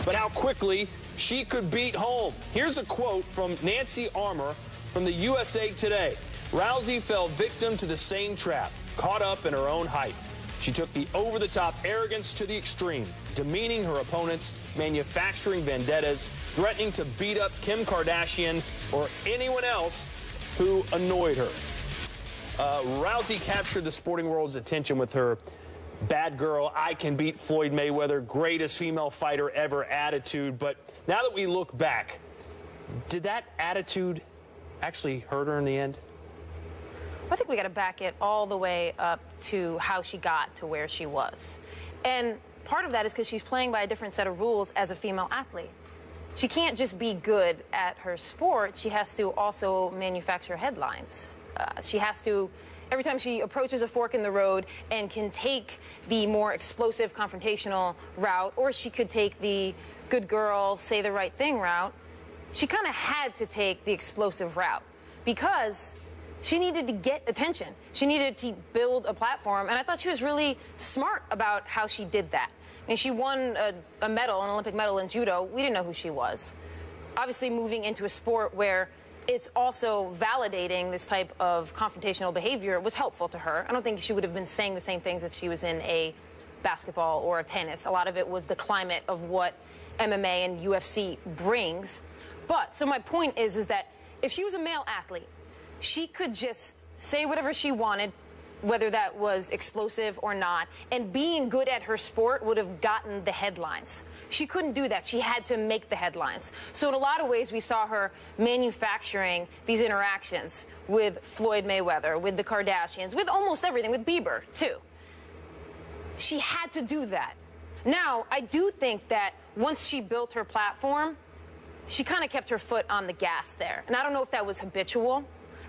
but how quickly she could beat home. Here's a quote from Nancy Armour from the USA Today. Rousey fell victim to the same trap, caught up in her own hype. She took the over-the-top arrogance to the extreme, demeaning her opponents, manufacturing vendettas, threatening to beat up Kim Kardashian or anyone else who annoyed her. Rousey captured the sporting world's attention with her bad girl, I can beat Floyd Mayweather, greatest female fighter ever attitude. But now that we look back, did that attitude actually hurt her in the end? I think we got to back it all the way up to how she got to where she was. And part of that is because she's playing by a different set of rules as a female athlete. She can't just be good at her sport. She has to also manufacture headlines. She has to, every time she approaches a fork in the road and can take the more explosive, confrontational route, or she could take the good girl, say the right thing route, she kind of had to take the explosive route because she needed to get attention. She needed to build a platform, and I thought she was really smart about how she did that. I mean, she won a medal, an Olympic medal in judo. We didn't know who she was. Obviously, moving into a sport where it's also validating this type of confrontational behavior was helpful to her. I don't think she would have been saying the same things if she was in a basketball or a tennis. A lot of it was the climate of what MMA and UFC brings. But, so my point is that if she was a male athlete, she could just say whatever she wanted, whether that was explosive or not, and being good at her sport would have gotten the headlines. She couldn't do that. She had to make the headlines. So in a lot of ways, we saw her manufacturing these interactions with Floyd Mayweather, with the Kardashians, with almost everything, with Bieber, too. She had to do that. Now, I do think that once she built her platform, she kind of kept her foot on the gas there. And I don't know if that was habitual.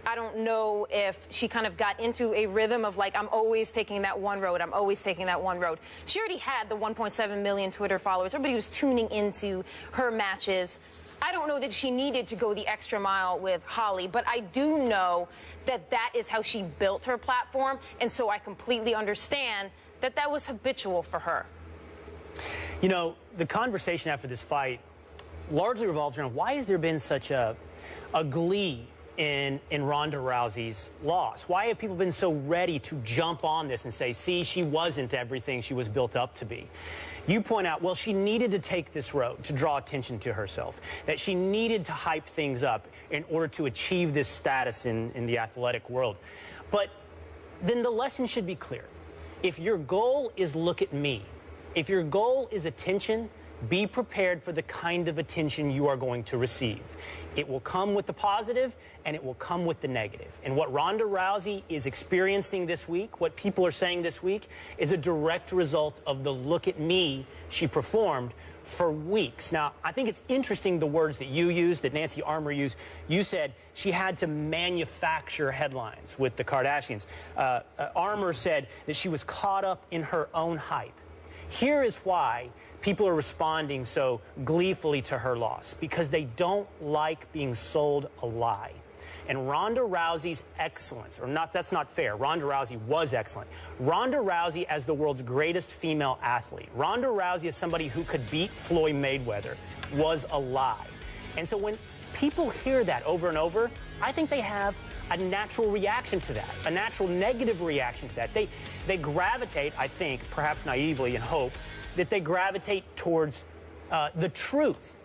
I don't know if she kind of got into a rhythm of like, I'm always taking that one road, I'm always taking that one road. She already had the 1.7 million Twitter followers. Everybody was tuning into her matches. I don't know that she needed to go the extra mile with Holly, but I do know that that is how she built her platform, and so I completely understand that that was habitual for her. You know, the conversation after this fight largely revolves around why has there been such a glee in Ronda Rousey's loss? Why have people been so ready to jump on this and say, see, she wasn't everything she was built up to be? You point out, well, she needed to take this road to draw attention to herself, that she needed to hype things up in order to achieve this status in the athletic world. But then the lesson should be clear. If your goal is look at me, if your goal is attention, be prepared for the kind of attention you are going to receive. It will come with the positive, and it will come with the negative. And what Ronda Rousey is experiencing this week, what people are saying this week, is a direct result of the look at me she performed for weeks. Now, I think it's interesting the words that you used, that Nancy Armour used. You said she had to manufacture headlines with the Kardashians. Armour said that she was caught up in her own hype. Here is why people are responding so gleefully to her loss, because they don't like being sold a lie. And Ronda Rousey's excellence, or not, that's not fair. Ronda Rousey was excellent. Ronda Rousey as the world's greatest female athlete, Ronda Rousey as somebody who could beat Floyd Mayweather, was a lie. And so when people hear that over and over, I think they have a natural reaction to that, a natural negative reaction to that. They gravitate, I think, perhaps naively and hope, that they gravitate towards the truth.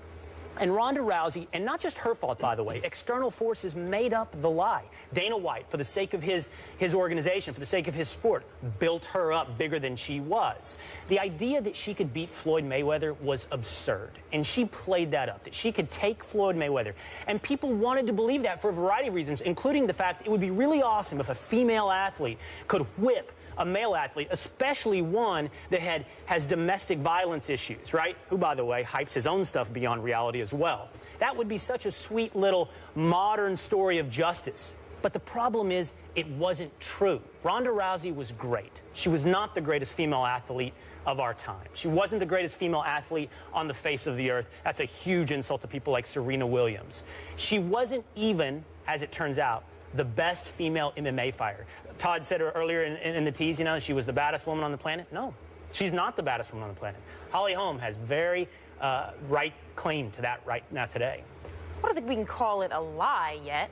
And Ronda Rousey, and not just her fault, by the way, external forces made up the lie. Dana White, for the sake of his organization, for the sake of his sport, built her up bigger than she was. The idea that she could beat Floyd Mayweather was absurd, and she played that up, that she could take Floyd Mayweather. And people wanted to believe that for a variety of reasons, including the fact it would be really awesome if a female athlete could whip a male athlete, especially one that has domestic violence issues, right? Who, by the way, hypes his own stuff beyond reality as well. That would be such a sweet little modern story of justice. But the problem is, it wasn't true. Ronda Rousey was great. She was not the greatest female athlete of our time. She wasn't the greatest female athlete on the face of the earth. That's a huge insult to people like Serena Williams. She wasn't even, as it turns out, the best female MMA fighter. Todd said earlier in the tease, you know, she was the baddest woman on the planet. No, she's not the baddest woman on the planet. Holly Holm has very right claim to that right now today. I don't think we can call it a lie yet.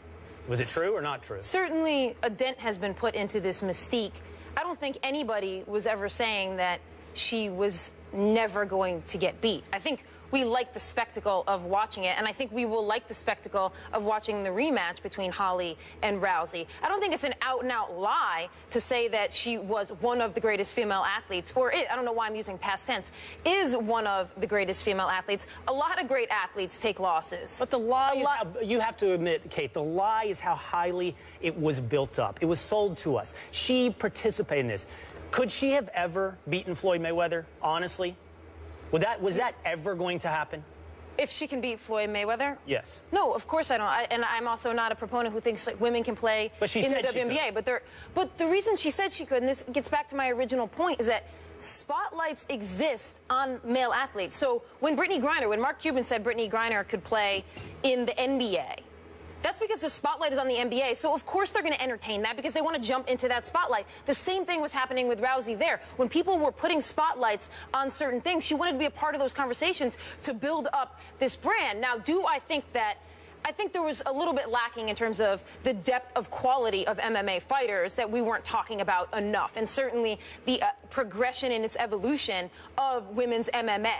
Was it true or not true? Certainly a dent has been put into this mystique. I don't think anybody was ever saying that she was never going to get beat. I think we like the spectacle of watching it, and I think we will like the spectacle of watching the rematch between Holly and Rousey. I don't think it's an out-and-out lie to say that she was one of the greatest female athletes, or I don't know why I'm using past tense, is one of the greatest female athletes. A lot of great athletes take losses. But the lie is how, you have to admit, Kate, the lie is how highly it was built up. It was sold to us. She participated in this. Could she have ever beaten Floyd Mayweather, honestly? Was that ever going to happen? If she can beat Floyd Mayweather? Yes. No, of course I don't. And I'm also not a proponent who thinks like women can play in the WNBA. But the reason she said she could, and this gets back to my original point, is that spotlights exist on male athletes. So when Mark Cuban said Brittany Griner could play in the NBA, that's because the spotlight is on the NBA, so of course they're going to entertain that because they want to jump into that spotlight. The same thing was happening with Rousey there. When people were putting spotlights on certain things, she wanted to be a part of those conversations to build up this brand. Now, I think there was a little bit lacking in terms of the depth of quality of MMA fighters that we weren't talking about enough, and certainly the progression in its evolution of women's MMA.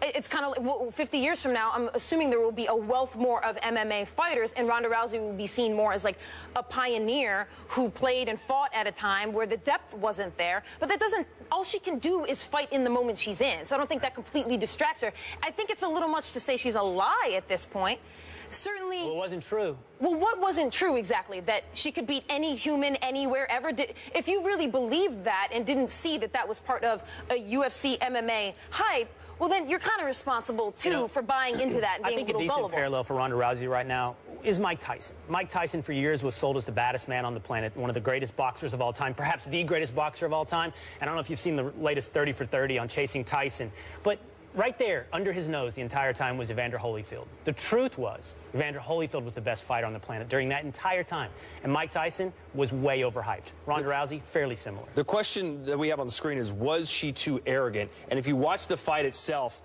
It's kind of like 50 years from now, I'm assuming there will be a wealth more of MMA fighters, and Ronda Rousey will be seen more as like a pioneer who played and fought at a time where the depth wasn't there. But that doesn't, all she can do is fight in the moment she's in. So I don't think that completely distracts her. I think it's a little much to say she's a lie at this point. Certainly. Well, it wasn't true. Well, what wasn't true exactly? That she could beat any human anywhere ever? If you really believed that and didn't see that that was part of a UFC MMA hype, well, then you're kind of responsible, too, for buying into that and being a little gullible. I think a decent parallel for Ronda Rousey right now is Mike Tyson. Mike Tyson, for years, was sold as the baddest man on the planet, one of the greatest boxers of all time, perhaps the greatest boxer of all time. And I don't know if you've seen the latest 30 for 30 on Chasing Tyson, but right there, under his nose the entire time was Evander Holyfield. The truth was, Evander Holyfield was the best fighter on the planet during that entire time. And Mike Tyson was way overhyped. Ronda Rousey, fairly similar. The question that we have on the screen is, was she too arrogant? And if you watch the fight itself,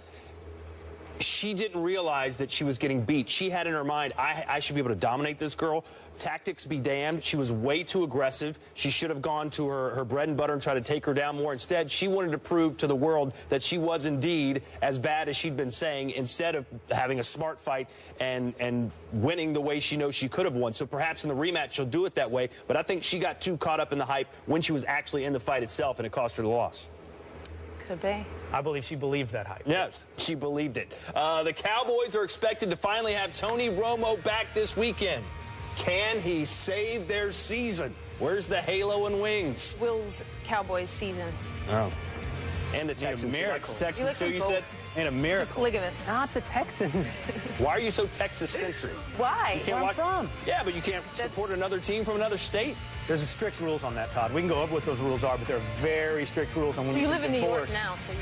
she didn't realize that she was getting beat. She had in her mind, I should be able to dominate this girl. Tactics be damned. She was way too aggressive. She should have gone to her bread and butter and tried to take her down more. Instead, she wanted to prove to the world that she was indeed as bad as she'd been saying, instead of having a smart fight and winning the way she knows she could have won. So perhaps in the rematch, she'll do it that way. But I think she got too caught up in the hype when she was actually in the fight itself, and it cost her the loss. Could be. I believe she believed that hype. Yes, she believed it. The Cowboys are expected to finally have Tony Romo back this weekend. Can he save their season? Where's the halo and wings? Will's Cowboys season. Oh. And the Texans. Miracle. The Texans, too, you said? And a miracle. He's a polygamist. Not the Texans. Why are you so Texas-centric? Why? Where I'm from. Yeah, but you can't support another team from another state. There's strict rules on that, Todd. We can go over what those rules are, but there are very strict rules on when You you live in New York enforce. now, so you're...